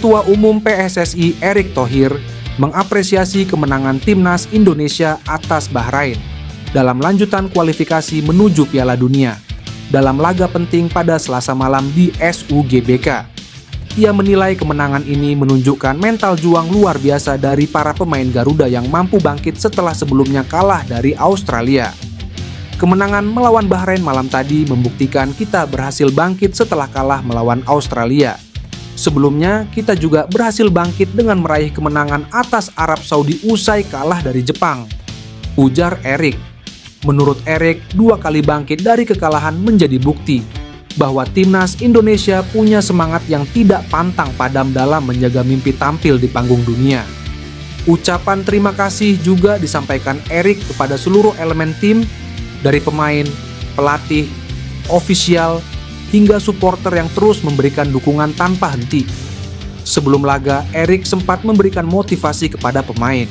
Ketua Umum PSSI Erick Thohir mengapresiasi kemenangan Timnas Indonesia atas Bahrain dalam lanjutan kualifikasi menuju Piala Dunia dalam laga penting pada Selasa malam di SUGBK. Ia menilai kemenangan ini menunjukkan mental juang luar biasa dari para pemain Garuda yang mampu bangkit setelah sebelumnya kalah dari Australia. Kemenangan melawan Bahrain malam tadi membuktikan kita berhasil bangkit setelah kalah melawan Australia. Sebelumnya, kita juga berhasil bangkit dengan meraih kemenangan atas Arab Saudi usai kalah dari Jepang, ujar Erick. Menurut Erick, 2 kali bangkit dari kekalahan menjadi bukti bahwa Timnas Indonesia punya semangat yang tidak pantang padam dalam menjaga mimpi tampil di panggung dunia. Ucapan terima kasih juga disampaikan Erick kepada seluruh elemen tim, dari pemain, pelatih, ofisial, hingga supporter yang terus memberikan dukungan tanpa henti. Sebelum laga, Erick sempat memberikan motivasi kepada pemain.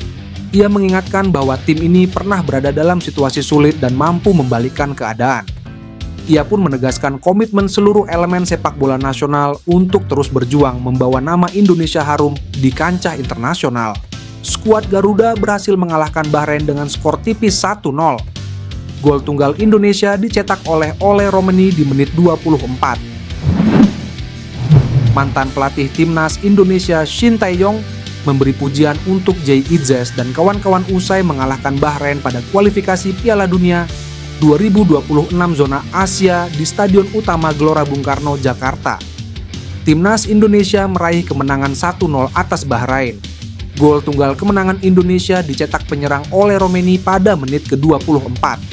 Ia mengingatkan bahwa tim ini pernah berada dalam situasi sulit dan mampu membalikkan keadaan. Ia pun menegaskan komitmen seluruh elemen sepak bola nasional untuk terus berjuang membawa nama Indonesia harum di kancah internasional. Skuad Garuda berhasil mengalahkan Bahrain dengan skor tipis 1-0. Gol tunggal Indonesia dicetak oleh Ole Romeni di menit 24. Mantan pelatih Timnas Indonesia Shin Tae-yong memberi pujian untuk Jay Itzes dan kawan-kawan usai mengalahkan Bahrain pada kualifikasi Piala Dunia 2026 zona Asia di Stadion Utama Gelora Bung Karno, Jakarta. Timnas Indonesia meraih kemenangan 1-0 atas Bahrain. Gol tunggal kemenangan Indonesia dicetak penyerang Ole Romeni pada menit ke-24.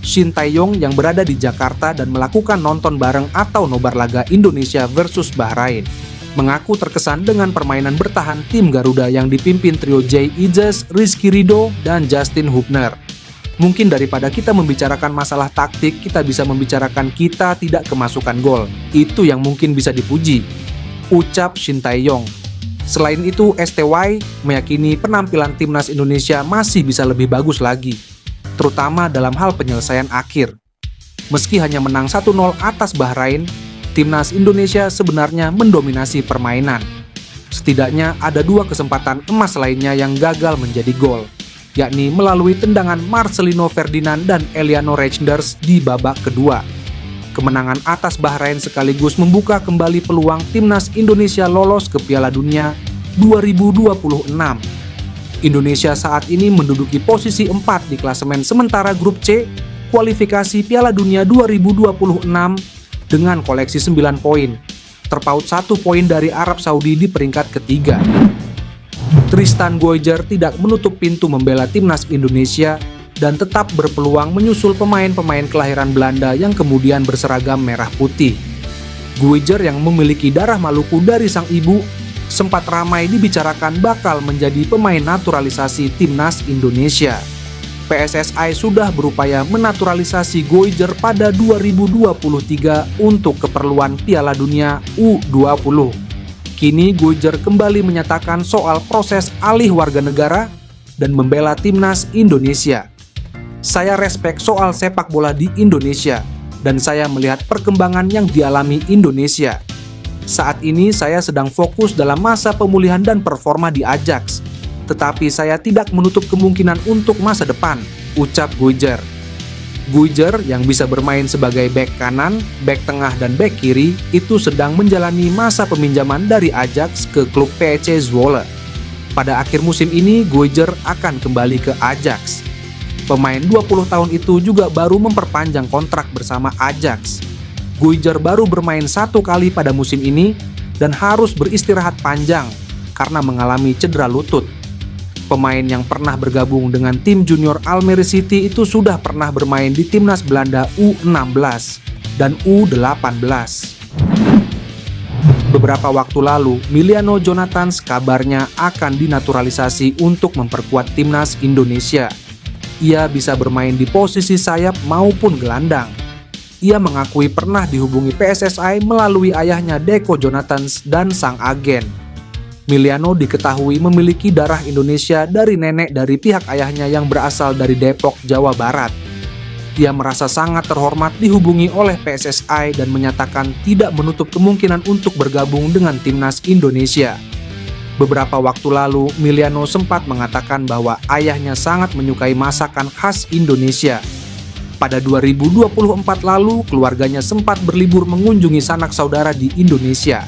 Shin Tae-yong yang berada di Jakarta dan melakukan nonton bareng atau nobar laga Indonesia versus Bahrain mengaku terkesan dengan permainan bertahan tim Garuda yang dipimpin trio Jay Itzes, Rizky Ridho, dan Justin Hubner. Mungkin daripada kita membicarakan masalah taktik, kita bisa membicarakan kita tidak kemasukan gol. Itu yang mungkin bisa dipuji, ucap Shin Tae-yong. Selain itu, STY meyakini penampilan Timnas Indonesia masih bisa lebih bagus lagi, terutama dalam hal penyelesaian akhir. Meski hanya menang 1-0 atas Bahrain, Timnas Indonesia sebenarnya mendominasi permainan. Setidaknya ada 2 kesempatan emas lainnya yang gagal menjadi gol, yakni melalui tendangan Marcelino Ferdinand dan Eliano Reijnders di babak kedua. Kemenangan atas Bahrain sekaligus membuka kembali peluang Timnas Indonesia lolos ke Piala Dunia 2026. Indonesia saat ini menduduki posisi 4 di klasemen sementara grup C kualifikasi Piala Dunia 2026 dengan koleksi 9 poin, terpaut 1 poin dari Arab Saudi di peringkat ketiga. Tristan Goijer tidak menutup pintu membela Timnas Indonesia dan tetap berpeluang menyusul pemain-pemain kelahiran Belanda yang kemudian berseragam merah putih. Goijer yang memiliki darah Maluku dari sang ibu sempat ramai dibicarakan bakal menjadi pemain naturalisasi Timnas Indonesia. PSSI sudah berupaya menaturalisasi Goijer pada 2023 untuk keperluan Piala Dunia U20. Kini Goijer kembali menyatakan soal proses alih warga negara dan membela Timnas Indonesia. Saya respek soal sepak bola di Indonesia dan saya melihat perkembangan yang dialami Indonesia. Saat ini saya sedang fokus dalam masa pemulihan dan performa di Ajax, tetapi saya tidak menutup kemungkinan untuk masa depan, ucap Goijer. Goijer yang bisa bermain sebagai bek kanan, bek tengah, dan bek kiri itu sedang menjalani masa peminjaman dari Ajax ke klub PEC Zwolle. Pada akhir musim ini, Goijer akan kembali ke Ajax. Pemain 20 tahun itu juga baru memperpanjang kontrak bersama Ajax. Goijer baru bermain 1 kali pada musim ini dan harus beristirahat panjang karena mengalami cedera lutut. Pemain yang pernah bergabung dengan tim junior Almere City itu sudah pernah bermain di Timnas Belanda U16 dan U18. Beberapa waktu lalu, Miliano Jonathans kabarnya akan dinaturalisasi untuk memperkuat Timnas Indonesia. Ia bisa bermain di posisi sayap maupun gelandang. Ia mengakui pernah dihubungi PSSI melalui ayahnya Deco Jonathans dan sang agen. Miliano diketahui memiliki darah Indonesia dari nenek dari pihak ayahnya yang berasal dari Depok, Jawa Barat. Ia merasa sangat terhormat dihubungi oleh PSSI dan menyatakan tidak menutup kemungkinan untuk bergabung dengan Timnas Indonesia. Beberapa waktu lalu, Miliano sempat mengatakan bahwa ayahnya sangat menyukai masakan khas Indonesia. Pada 2024 lalu, keluarganya sempat berlibur mengunjungi sanak saudara di Indonesia.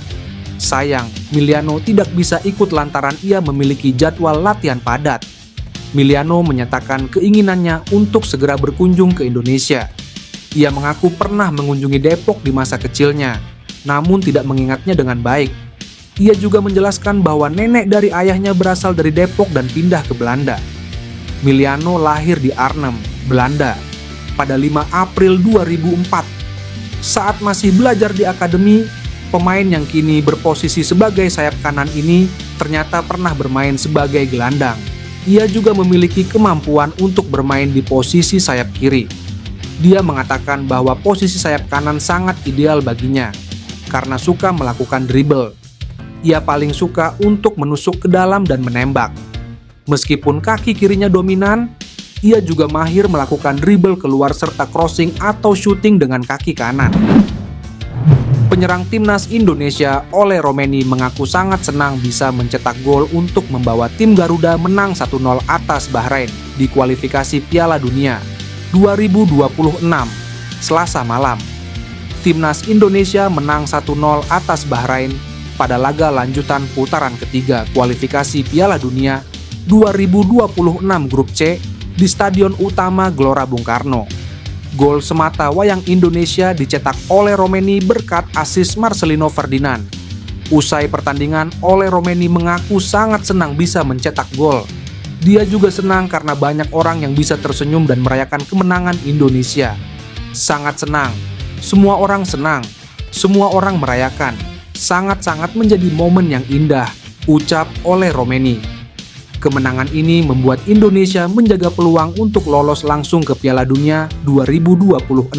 Sayang, Miliano tidak bisa ikut lantaran ia memiliki jadwal latihan padat. Miliano menyatakan keinginannya untuk segera berkunjung ke Indonesia. Ia mengaku pernah mengunjungi Depok di masa kecilnya, namun tidak mengingatnya dengan baik. Ia juga menjelaskan bahwa nenek dari ayahnya berasal dari Depok dan pindah ke Belanda. Miliano lahir di Arnhem, Belanda, pada 5 April 2004. Saat masih belajar di akademi, pemain yang kini berposisi sebagai sayap kanan ini ternyata pernah bermain sebagai gelandang. Ia juga memiliki kemampuan untuk bermain di posisi sayap kiri. Dia mengatakan bahwa posisi sayap kanan sangat ideal baginya, karena suka melakukan dribble. Ia paling suka untuk menusuk ke dalam dan menembak. Meskipun kaki kirinya dominan, ia juga mahir melakukan dribble keluar serta crossing atau shooting dengan kaki kanan. Penyerang timnas Indonesia, Ole Romeni, mengaku sangat senang bisa mencetak gol untuk membawa tim Garuda menang 1-0 atas Bahrain di kualifikasi Piala Dunia 2026, Selasa malam. Timnas Indonesia menang 1-0 atas Bahrain pada laga lanjutan putaran ketiga kualifikasi Piala Dunia 2026 Grup C di Stadion Utama Gelora Bung Karno. Gol semata wayang Indonesia dicetak oleh Romeni berkat asis Marcelino Ferdinand. Usai pertandingan, Ole Romeni mengaku sangat senang bisa mencetak gol. Dia juga senang karena banyak orang yang bisa tersenyum dan merayakan kemenangan Indonesia. Sangat senang, semua orang senang, semua orang merayakan. Sangat-sangat menjadi momen yang indah, ucap Ole Romeni. Kemenangan ini membuat Indonesia menjaga peluang untuk lolos langsung ke Piala Dunia 2026.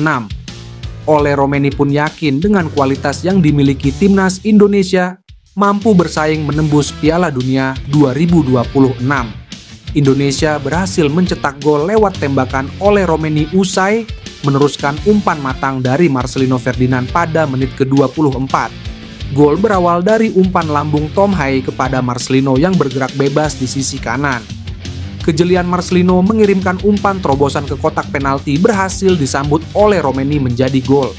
Ole Romeni pun yakin dengan kualitas yang dimiliki timnas Indonesia mampu bersaing menembus Piala Dunia 2026. Indonesia berhasil mencetak gol lewat tembakan Ole Romeni usai meneruskan umpan matang dari Marcelino Ferdinand pada menit ke-24. Gol berawal dari umpan lambung Tom Hai kepada Marcelino yang bergerak bebas di sisi kanan. Kejelian Marcelino mengirimkan umpan terobosan ke kotak penalti berhasil disambut oleh Romeni menjadi gol.